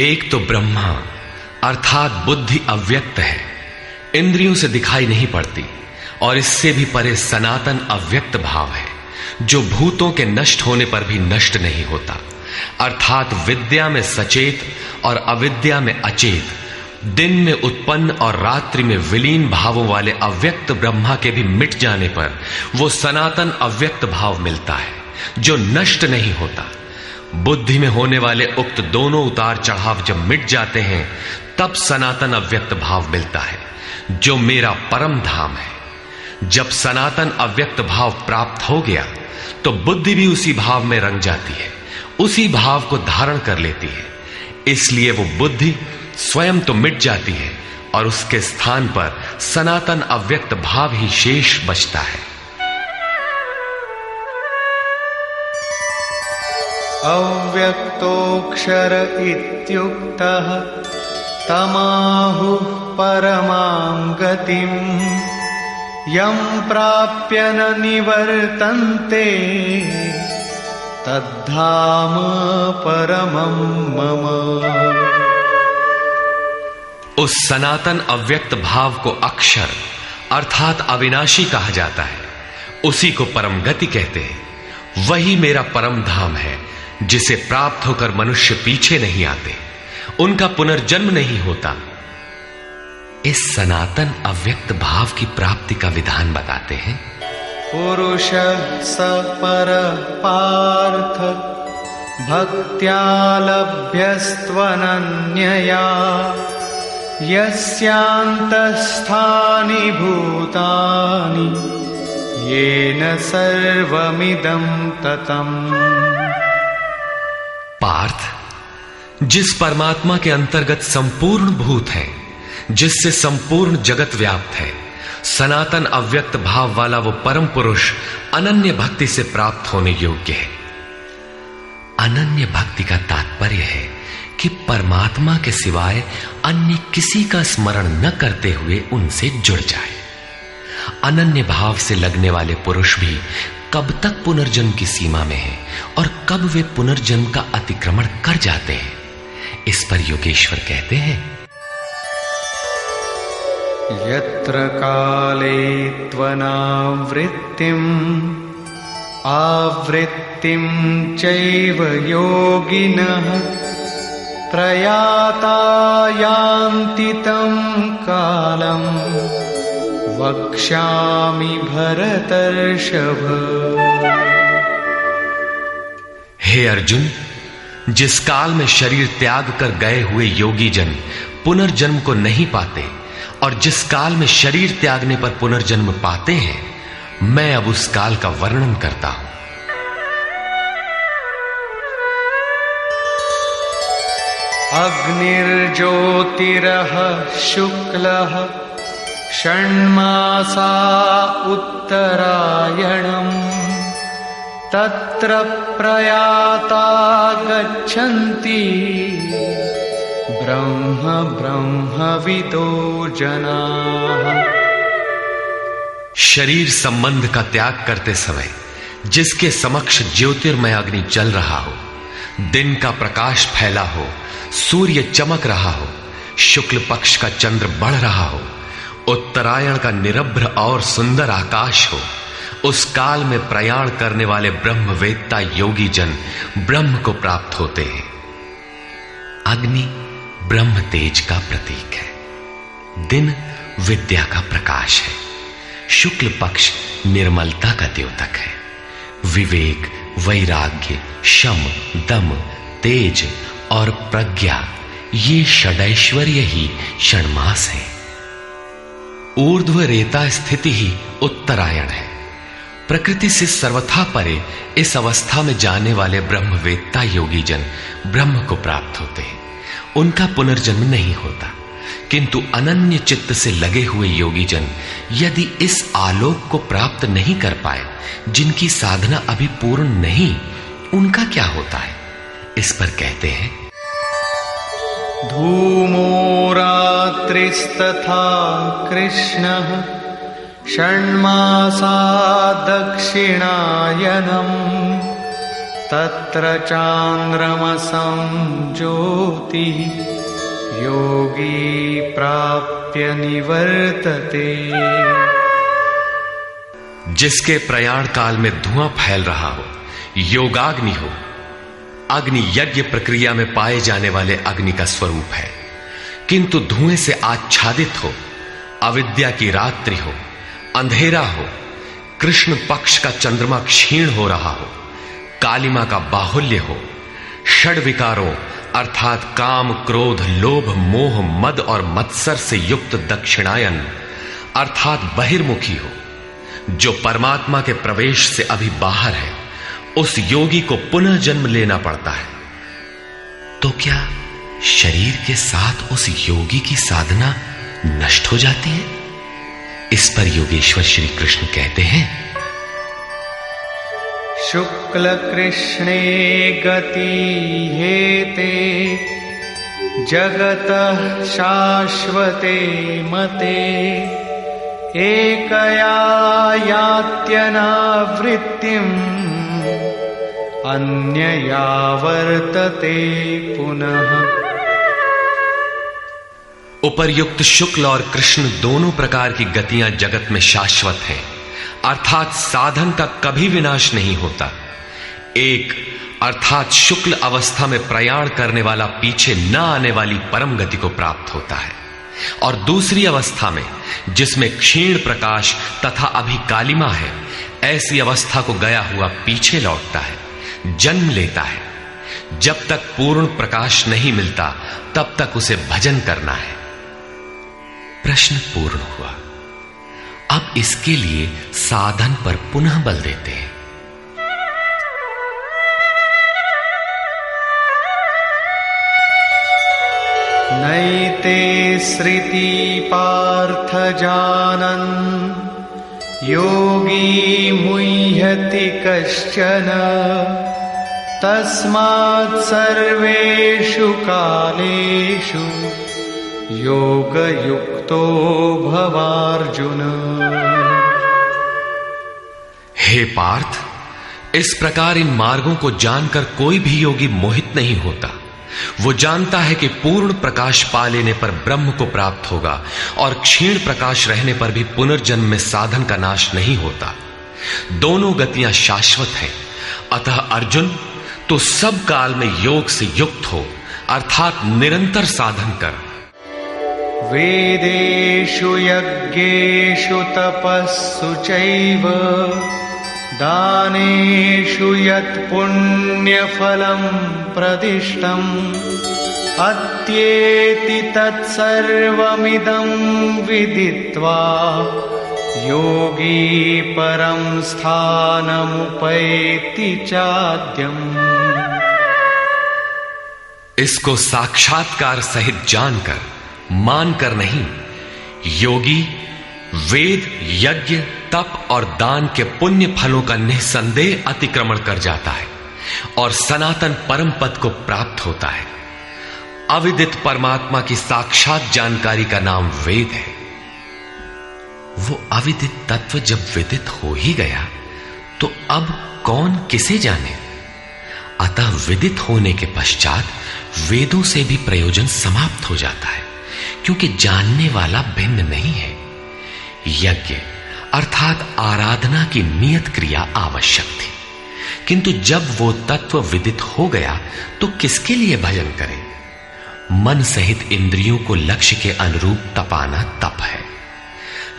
Speaker 1: एक तो ब्रह्मा अर्थात बुद्धि अव्यक्त है, इंद्रियों से दिखाई नहीं पड़ती, और इससे भी परे सनातन अव्यक्त भाव है, जो भूतों के नष्ट होने पर भी नष्ट नहीं होता। अर्थात विद्या में सचेत और अविद्या में अचेत, दिन में उत्पन्न और रात्रि में विलीन भावों वाले अव्यक्त ब्रह्मा के भी मिट जाने पर वो सनातन अव्यक्त भाव मिलता है, जो नष्ट नहीं होता। बुद्धि में होने वाले उक्त दोनों उतार चढ़ाव जब मिट जाते हैं, तब सनातन अव्यक्त भाव मिलता है, जो मेरा परम धाम है। जब सनातन अव्यक्त भाव प्राप्त हो गया तो बुद्धि भी उसी भाव में रंग जाती है, उसी भाव को धारण कर लेती है। इसलिए वो बुद्धि स्वयं तो मिट जाती है और उसके स्थान पर सनातन अव्यक्त भाव ही शेष बचता है।
Speaker 2: अव्यक्तोऽक्षर इत्युक्तः तमाहुः परमां गतिम्, यं प्राप्य न निवर्तन्ते, तद्धाम परमं मम।
Speaker 1: उस सनातन अव्यक्त भाव को अक्षर अर्थात अविनाशी कहा जाता है, उसी को परम गति कहते हैं। वही मेरा परम धाम है, जिसे प्राप्त होकर मनुष्य पीछे नहीं आते, उनका पुनर्जन्म नहीं होता। इस सनातन अव्यक्त भाव की प्राप्ति का विधान बताते हैं।
Speaker 2: पुरुष स पर पार्थ भक्त्या लभ्यस्त्वनन्यया यस्यान्तस्थानि भूतानि येन सर्वमिदं ततम्।
Speaker 1: पार्थ, जिस परमात्मा के अंतर्गत संपूर्ण भूत है, जिससे संपूर्ण जगत व्याप्त है, सनातन अव्यक्त भाव वाला वो परम पुरुष अनन्य भक्ति से प्राप्त होने योग्य है। अनन्य भक्ति का तात्पर्य है कि परमात्मा के सिवाय अन्य किसी का स्मरण न करते हुए उनसे जुड़ जाए। अनन्य भाव से लगने वाले पुरुष भी कब तक पुनर्जन्म की सीमा में हैं और कब वे पुनर्जन्म का अतिक्रमण कर जाते हैं, इस पर योगेश्वर कहते हैं।
Speaker 2: यत्र काले त्वनावृत्तिम् आवृत्तिं चैव योगिनः प्रयाता यान्ति तं कालम् वक्ष्यामि भरतर्षभ।
Speaker 1: हे अर्जुन, जिस काल में शरीर त्याग कर गए हुए योगी जन पुनर्जन्म को नहीं पाते और जिस काल में शरीर त्यागने पर पुनर्जन्म पाते हैं, मैं अब उस काल का वर्णन करता हूं।
Speaker 2: अग्निर्ज्योतिरः शुक्लः षण्मासा उत्तरायणम् तत्र प्रयाता गच्छन्ति ब्रह्मविदो जनाः।
Speaker 1: शरीर संबंध का त्याग करते समय जिसके समक्ष ज्योतिर्मय अग्नि चल रहा हो, दिन का प्रकाश फैला हो, सूर्य चमक रहा हो, शुक्ल पक्ष का चंद्र बढ़ रहा हो, उत्तरायण का निरभ्र और सुंदर आकाश हो, उस काल में प्रयाण करने वाले ब्रह्मवेत्ता योगी जन ब्रह्म को प्राप्त होते हैं। अग्नि ब्रह्म तेज का प्रतीक है, दिन विद्या का प्रकाश है, शुक्ल पक्ष निर्मलता का द्योतक है, विवेक, वैराग्य, शम, दम, तेज और प्रज्ञा ये षडैश्वर्य ही षण्मास है। ऊर्ध्व रेता स्थिति ही उत्तरायण है। प्रकृति से सर्वथा परे इस अवस्था में जाने वाले ब्रह्मवेत्ता योगी जन ब्रह्म को प्राप्त होते हैं, उनका पुनर्जन्म नहीं होता। किंतु अनन्य चित्त से लगे हुए योगी जन यदि इस आलोक को प्राप्त नहीं कर पाए, जिनकी साधना अभी पूर्ण नहीं, उनका क्या होता है, इस पर कहते हैं।
Speaker 2: धूमो रात्रिस्तथा कृष्णः षण्मासा दक्षिणायनम् तत्र चान्द्रमसं ज्योतिः योगी प्राप्य निवर्तते।
Speaker 1: जिसके प्रयाण काल में धुआं फैल रहा हो, योगाग्नि हो, अग्नि यज्ञ प्रक्रिया में पाए जाने वाले अग्नि का स्वरूप है, किंतु धुएं से आच्छादित हो, अविद्या की रात्रि हो, अंधेरा हो, कृष्ण पक्ष का चंद्रमा क्षीण हो रहा हो, कालिमा का बाहुल्य हो, षड विकारों अर्थात काम, क्रोध, लोभ, मोह, मद और मत्सर से युक्त दक्षिणायन अर्थात बहिर्मुखी हो, जो परमात्मा के प्रवेश से अभी बाहर है, उस योगी को पुनः जन्म लेना पड़ता है। तो क्या शरीर के साथ उस योगी की साधना नष्ट हो जाती है? इस पर योगेश्वर श्री कृष्ण कहते हैं।
Speaker 2: शुक्ल कृष्णे गति हेते जगतः शाश्वते मते एकया यात्यनावृत्तिम् अन्यया वर्तते पुनः।
Speaker 1: उपर्युक्त शुक्ल और कृष्ण दोनों प्रकार की गतियां जगत में शाश्वत हैं, अर्थात साधन का कभी विनाश नहीं होता। एक अर्थात शुक्ल अवस्था में प्रयाण करने वाला पीछे न आने वाली परम गति को प्राप्त होता है, और दूसरी अवस्था में जिसमें क्षीण प्रकाश तथा अभी कालिमा है, ऐसी अवस्था को गया हुआ पीछे लौटता है, जन्म लेता है। जब तक पूर्ण प्रकाश नहीं मिलता तब तक उसे भजन करना है। प्रश्न पूर्ण हुआ। अब इसके लिए साधन पर पुनः बल देते हैं।
Speaker 2: नैते श्रुति पार्थ जानन् योगी मुह्यति कश्चन तस्मात् सर्वेषु कालेषु योगयुक्तो भवार्जुन।
Speaker 1: हे पार्थ, इस प्रकार इन मार्गों को जानकर कोई भी योगी मोहित नहीं होता। वो जानता है कि पूर्ण प्रकाश पा लेने पर ब्रह्म को प्राप्त होगा और क्षीण प्रकाश रहने पर भी पुनर्जन्म में साधन का नाश नहीं होता। दोनों गतियां शाश्वत हैं। अतः अर्जुन, तो सब काल में योग से युक्त हो, अर्थात निरंतर साधन कर।
Speaker 2: वेदेषु यज्ञेषु तपस्सु चैव दानेषु यत् पुण्यफलं प्रदिष्टम् अत्येति तत्सर्वमिदं विदित्वा योगी परं स्थानमुपैति चाद्यम्।
Speaker 1: इसको साक्षात्कार सहित जानकर, मानकर नहीं, योगी वेद, यज्ञ, तप और दान के पुण्य फलों का निसंदेह अतिक्रमण कर जाता है और सनातन परम पद को प्राप्त होता है। अविदित परमात्मा की साक्षात जानकारी का नाम वेद है। वो अविदित तत्व जब विदित हो ही गया तो अब कौन किसे जाने। अतः विदित होने के पश्चात वेदों से भी प्रयोजन समाप्त हो जाता है, क्योंकि जानने वाला भिन्न नहीं है। यज्ञ अर्थात आराधना की नियत क्रिया आवश्यक थी, किंतु जब वो तत्व विदित हो गया तो किसके लिए भजन करें। मन सहित इंद्रियों को लक्ष्य के अनुरूप तपाना तप है।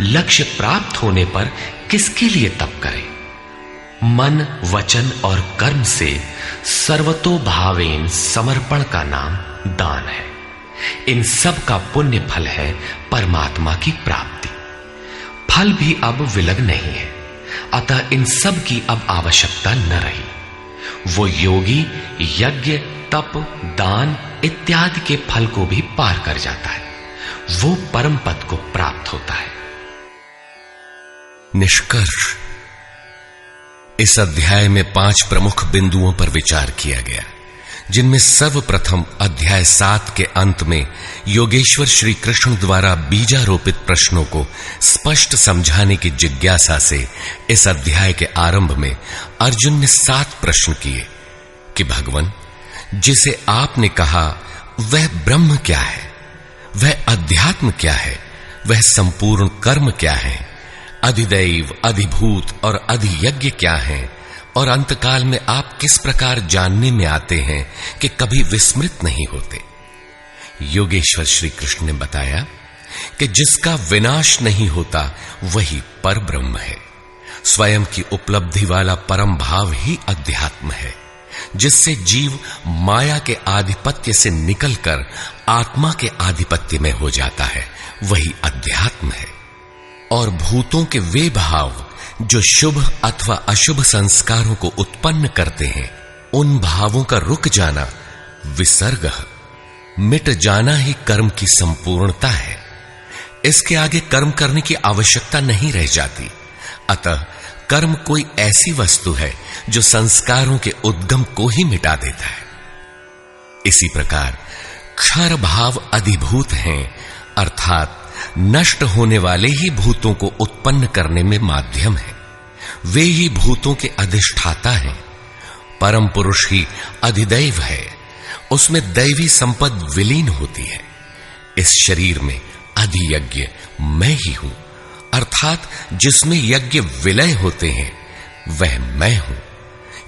Speaker 1: लक्ष्य प्राप्त होने पर किसके लिए तप करें। मन, वचन और कर्म से सर्वतोभावेन समर्पण का नाम दान है। इन सब का पुण्य फल है परमात्मा की प्राप्ति। फल भी अब विलग नहीं है, अतः इन सब की अब आवश्यकता न रही। वो योगी यज्ञ, तप, दान इत्यादि के फल को भी पार कर जाता है। वो परम पद को प्राप्त होता है।
Speaker 3: निष्कर्ष, इस अध्याय में 5 प्रमुख बिंदुओं पर विचार किया गया, जिनमें सर्वप्रथम अध्याय 7 के अंत में योगेश्वर श्री कृष्ण द्वारा बीजारोपित प्रश्नों को स्पष्ट समझाने की जिज्ञासा से इस अध्याय के आरंभ में अर्जुन ने 7 प्रश्न किए कि भगवान, जिसे आपने कहा वह ब्रह्म क्या है, वह अध्यात्म क्या है, वह संपूर्ण कर्म क्या है, अधिदैव, अधिभूत और अधियज्ञ क्या है, और अंतकाल में आप किस प्रकार जानने में आते हैं कि कभी विस्मृत नहीं होते। योगेश्वर श्री कृष्ण ने बताया कि जिसका विनाश नहीं होता वही पर ब्रह्म है। स्वयं की उपलब्धि वाला परम भाव ही अध्यात्म है, जिससे जीव माया के आधिपत्य से निकलकर आत्मा के आधिपत्य में हो जाता है, वही अध्यात्म है। और भूतों के वे भाव जो शुभ अथवा अशुभ संस्कारों को उत्पन्न करते हैं, उन भावों का रुक जाना, विसर्ग, मिट जाना ही कर्म की संपूर्णता है। इसके आगे कर्म करने की आवश्यकता नहीं रह जाती। अतः कर्म कोई ऐसी वस्तु है जो संस्कारों के उद्गम को ही मिटा देता है। इसी प्रकार क्षर भाव अधिभूत हैं, अर्थात नष्ट होने वाले ही भूतों को उत्पन्न करने में माध्यम है। वे ही भूतों के अधिष्ठाता हैं। परम पुरुष ही अधिदैव है, उसमें दैवी संपद विलीन होती है। इस शरीर में अधियज्ञ मैं ही हूं, अर्थात जिसमें यज्ञ विलय होते हैं वह मैं हूं।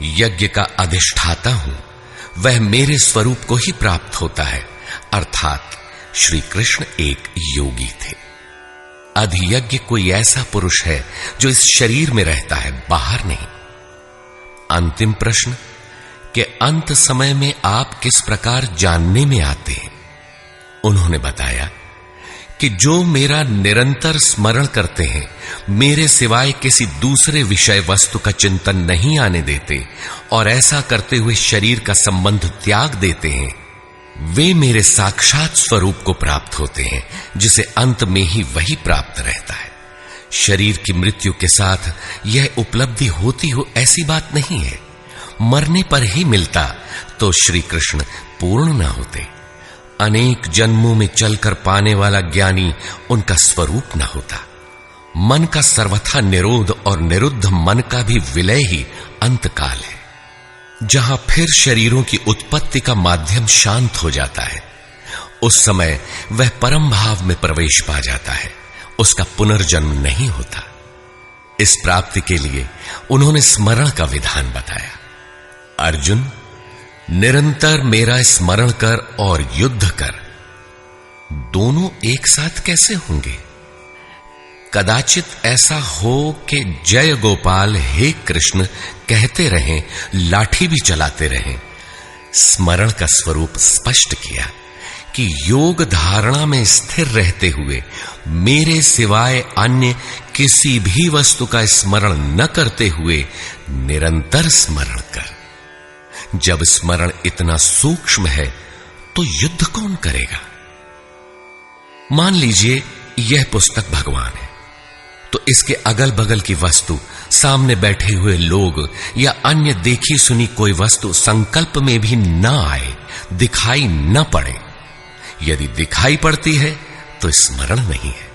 Speaker 3: यज्ञ का अधिष्ठाता हूं, वह मेरे स्वरूप को ही प्राप्त होता है, अर्थात श्री कृष्ण एक योगी थे। अधियज्ञ कोई ऐसा पुरुष है जो इस शरीर में रहता है, बाहर नहीं। अंतिम प्रश्न कि अंत समय में आप किस प्रकार जानने में आते हैं। उन्होंने बताया कि जो मेरा निरंतर स्मरण करते हैं, मेरे सिवाय किसी दूसरे विषय वस्तु का चिंतन नहीं आने देते और ऐसा करते हुए शरीर का संबंध त्याग देते हैं, वे मेरे साक्षात स्वरूप को प्राप्त होते हैं, जिसे अंत में ही वही प्राप्त रहता है। शरीर की मृत्यु के साथ यह उपलब्धि होती हो ऐसी बात नहीं है। मरने पर ही मिलता तो श्री कृष्ण पूर्ण न होते। अनेक जन्मों में चलकर पाने वाला ज्ञानी उनका स्वरूप न होता। मन का सर्वथा निरोध और निरुद्ध मन का भी विलय ही अंतकाल है, जहां फिर शरीरों की उत्पत्ति का माध्यम शांत हो जाता है। उस समय वह परम भाव में प्रवेश पा जाता है, उसका पुनर्जन्म नहीं होता। इस प्राप्ति के लिए उन्होंने स्मरण का विधान बताया। अर्जुन, निरंतर मेरा स्मरण कर और युद्ध कर, दोनों एक साथ कैसे होंगे? कदाचित ऐसा हो कि जय गोपाल हे कृष्ण कहते रहें, लाठी भी चलाते रहें। स्मरण का स्वरूप स्पष्ट किया कि योग धारणा में स्थिर रहते हुए मेरे सिवाय अन्य किसी भी वस्तु का स्मरण न करते हुए निरंतर स्मरण कर। जब स्मरण इतना सूक्ष्म है तो युद्ध कौन करेगा? मान लीजिए यह पुस्तक भगवान है, तो इसके अगल बगल की वस्तु, सामने बैठे हुए लोग या अन्य देखी सुनी कोई वस्तु संकल्प में भी न आए, दिखाई न पड़े। यदि दिखाई पड़ती है तो स्मरण नहीं है।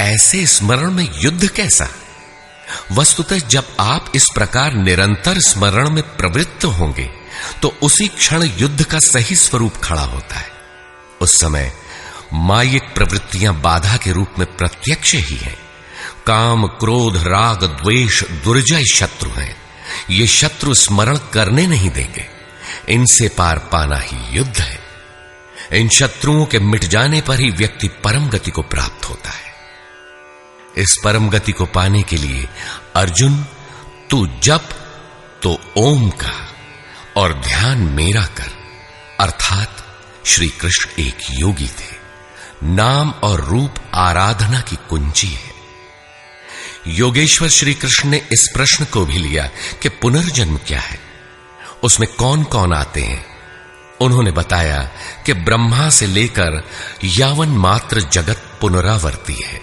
Speaker 3: ऐसे स्मरण में युद्ध कैसा? वस्तुतः जब आप इस प्रकार निरंतर स्मरण में प्रवृत्त होंगे तो उसी क्षण युद्ध का सही स्वरूप खड़ा होता है। उस समय मायिक प्रवृत्तियां बाधा के रूप में प्रत्यक्ष ही हैं। काम, क्रोध, राग, द्वेष दुर्जय शत्रु हैं। ये शत्रु स्मरण करने नहीं देंगे। इनसे पार पाना ही युद्ध है। इन शत्रुओं के मिट जाने पर ही व्यक्ति परम गति को प्राप्त होता है। इस परम गति को पाने के लिए अर्जुन, तू जप तो ओम का और ध्यान मेरा कर, अर्थात श्री कृष्ण एक योगी थे। नाम और रूप आराधना की कुंजी है। योगेश्वर श्री कृष्ण ने इस प्रश्न को भी लिया कि पुनर्जन्म क्या है, उसमें कौन कौन आते हैं। उन्होंने बताया कि ब्रह्मा से लेकर यावन मात्र जगत पुनरावर्ती है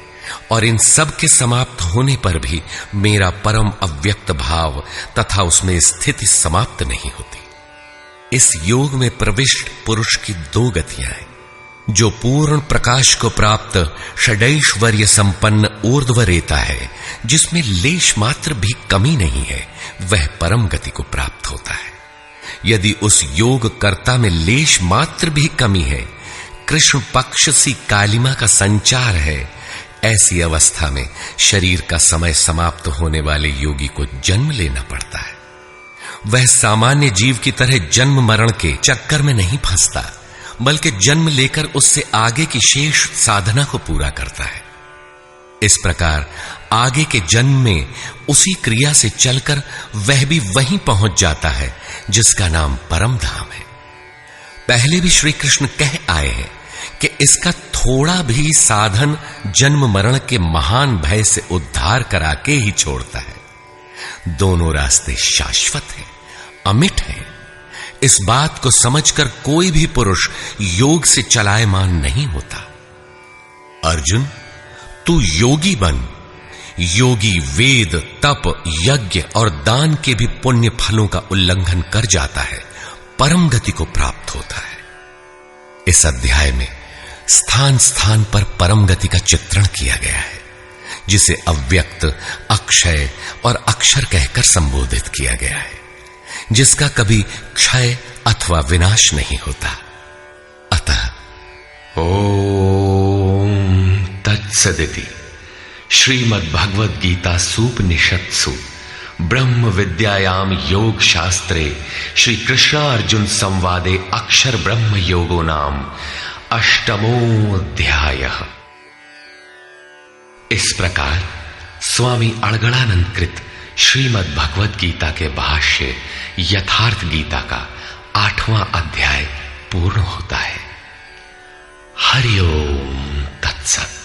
Speaker 3: और इन सब के समाप्त होने पर भी मेरा परम अव्यक्त भाव तथा उसमें स्थिति समाप्त नहीं होती। इस योग में प्रविष्ट पुरुष की दो गतियां हैं। जो पूर्ण प्रकाश को प्राप्त षडैश्वर्य संपन्न ऊर्ध्वरेता है, जिसमें लेश मात्र भी कमी नहीं है, वह परम गति को प्राप्त होता है। यदि उस योग कर्ता में लेश मात्र भी कमी है, कृष्ण पक्ष सी कालिमा का संचार है, ऐसी अवस्था में शरीर का समय समाप्त होने वाले योगी को जन्म लेना पड़ता है। वह सामान्य जीव की तरह जन्म मरण के चक्कर में नहीं फंसता, बल्कि जन्म लेकर उससे आगे की शेष साधना को पूरा करता है। इस प्रकार आगे के जन्म में उसी क्रिया से चलकर वह भी वहीं पहुंच जाता है जिसका नाम परम धाम है। पहले भी श्री कृष्ण कह आए हैं कि इसका थोड़ा भी साधन जन्म मरण के महान भय से उद्धार करा के ही छोड़ता है। दोनों रास्ते शाश्वत हैं, अमिट हैं। इस बात को समझकर कोई भी पुरुष योग से चलायमान नहीं होता। अर्जुन, तू योगी बन। योगी वेद, तप, यज्ञ और दान के भी पुण्य फलों का उल्लंघन कर जाता है, परम गति को प्राप्त होता है। इस अध्याय में स्थान स्थान पर परम गति का चित्रण किया गया है, जिसे अव्यक्त, अक्षय और अक्षर कहकर संबोधित किया गया है, जिसका कभी क्षय अथवा विनाश नहीं होता। अतः
Speaker 1: ओम तत्सदिति श्रीमद् भगवद गीता सूपनिषत्सु ब्रह्म विद्यायाम योग शास्त्रे श्री कृष्ण अर्जुन संवादे अक्षर ब्रह्म योगो नाम अष्टमोऽध्यायः। इस प्रकार स्वामी अड़गड़ानंद कृत श्रीमद् भगवद गीता के भाष्य यथार्थ गीता का 8वां अध्याय पूर्ण होता है। हरि ओम तत्सत।